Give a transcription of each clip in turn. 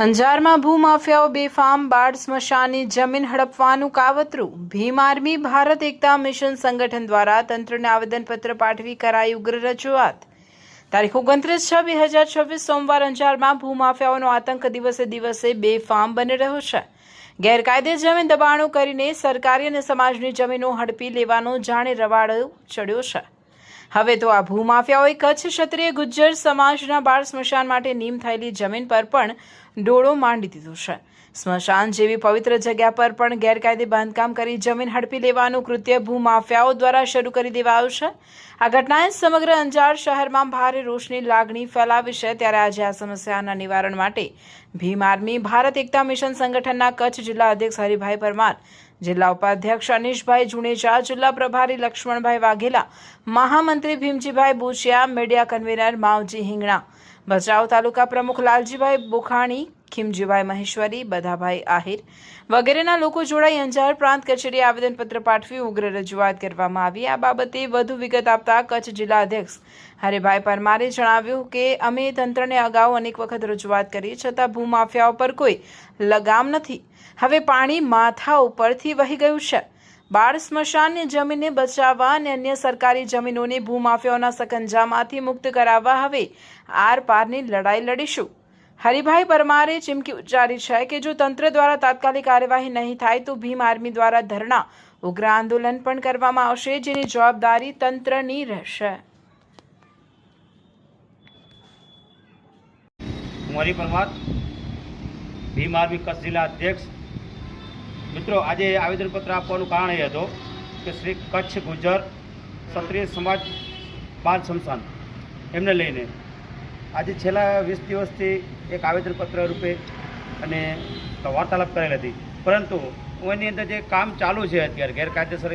અંજારમાં ભૂમાફિયાઓ બેફામ બાળ સ્મશાનની જમીન હડપવાનું કાવતરું। ભીમ આર્મી ભારત એકતા મિશન સંગઠન દ્વારા તંત્રને આવેદનપત્ર પાઠવી કરાઈ ઉગ્ર રજૂઆત। તારીખ 29/6/2026 સોમવાર અંજારમાં ભૂમાફિયાઓનો આતંક દિવસે દિવસે બેફામ બની રહ્યો છે। ગેરકાયદે જમીન દબાણો કરીને સરકારી અને સમાજની જમીનો હડપી લેવાનો જાણે રવાડો ચડ્યો છે। હવે તો આ ભૂમાફિયાઓએ કચ્છ ક્ષત્રિય ગુજ્જર સમાજના બાળ સ્મશાન માટે નીમ થયેલી જમીન પર પણ ડોળો માંડી દીધો છે। સ્મશાન જેવી પવિત્ર જગ્યા પર પણ ગેરકાયદે બાંધકામ કરી જમીન હડપી લેવાનું કૃત્ય ભૂમાફિયાઓ દ્વારા શરૂ કરી દેવાયું છે। આ ઘટનાએ સમગ્ર અંજાર શહેરમાં ભારે રોષની લાગણી ફેલાવી છે। ત્યારે આજે આ સમસ્યાના નિવારણ માટે ભીમ આર્મી ભારત એકતા મિશન સંગઠનના કચ્છ જિલ્લા અધ્યક્ષ હરિભાઈ પરમાર, જિલ્લા ઉપાધ્યક્ષ અનિશભાઈ જુનેજા, જિલ્લા પ્રભારી લક્ષ્મણભાઈ વાઘેલા, મહામંત્રી ભીમજીભાઈ બુચિયા, મીડિયા કન્વીનર માવજી હિંગણા, ભચાઉ તાલુકા પ્રમુખ લાલજીભાઈ બોખાણી, ખીમજીભાઈ મહેશ્વરી, બધાભાઈ આહિર વગેરેના લોકો જોડાઈ અંજાર પ્રાંત કચેરીએ આવેદનપત્ર પાઠવી ઉગ્ર રજૂઆત કરવામાં આવી। આ બાબતે વધુ વિગત આપતા કચ્છ જિલ્લા અધ્યક્ષ હરિભાઈ પરમારે જણાવ્યું કે અમે તંત્રને અગાઉ અનેક વખત રજૂઆત કરી છતાં ભૂમાફિયાઓ પર કોઈ લગામ નથી। હવે પાણી માથા ઉપરથી વહી ગયું છે। બાળ સ્મશાનની જમીનને બચાવવા અને અન્ય સરકારી જમીનોને ભૂમાફિયાઓના સકંજામાંથી મુક્ત કરાવવા હવે આર પારની લડાઈ લડીશું। હરિભાઈ પરમારે ચીમકી ઉચ્ચારી છે કે જો તંત્ર દ્વારા તાત્કાલિક કાર્યવાહી નહીં થાય તો ભીમ આર્મી દ્વારા ધરણા ઉગ્ર આંદોલન પણ કરવામાં આવશે, જેની જવાબદારી તંત્રની રહેશે। હું હરિ પરમાર, ભીમ આર્મી કચ્છ જિલ્લા અધ્યક્ષ। મિત્રો, આજે આવેદનપત્ર આપવાનું કારણ એ હતો કે શ્રી કચ્છ ગુજ્જર ક્ષત્રિય સમાજ બાળ સ્મશાન એમને લઈને આજે છેલ્લા 20 દિવસથી એક આવેદનપત્ર રૂપે અને વાર્તાલાપ કરેલ હતી, પરંતુ એની અંદર જે કામ ચાલુ છે અત્યારે ગેરકાયદેસર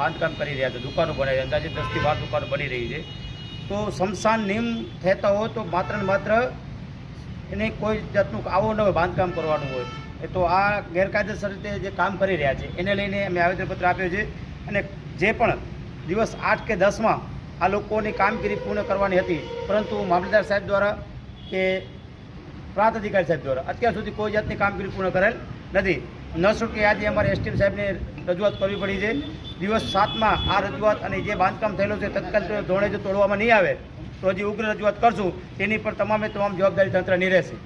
બાંધકામ કરી રહ્યા છે, દુકાનો બનાવી છે, અંદાજે 10 થી 12 દુકાનો બની રહી છે। તો સ્મશાન નિયમ થતા હોય તો માત્ર ને માત્ર એને કોઈ જાતનું આવો ન હોય બાંધકામ કરવાનું હોય, તો આ ગેરકાયદેસર રીતે જે કામ કરી રહ્યા છે એને લઈને અમે આવેદનપત્ર આપ્યો છે। અને જે પણ દિવસ 8 કે 10માં આ લોકોની કામગીરી પૂર્ણ કરવાની હતી, પરંતુ મામલતદાર સાહેબ દ્વારા કે પ્રાંત અધિકારી સાહેબ દ્વારા અત્યાર સુધી કોઈ જાતની કામગીરી પૂર્ણ કરેલ નથી। ન છૂટકે આજે અમારે એસટીએમ સાહેબને રજૂઆત કરવી પડી છે। દિવસ 7માં આ રજૂઆત અને જે બાંધકામ થયેલું છે તત્કાલ ધોરણે જો તોડવામાં નહીં આવે તો હજી ઉગ્ર રજૂઆત કરશું, તેની પર તમામે તમામ જવાબદારી તંત્રની રહેશે।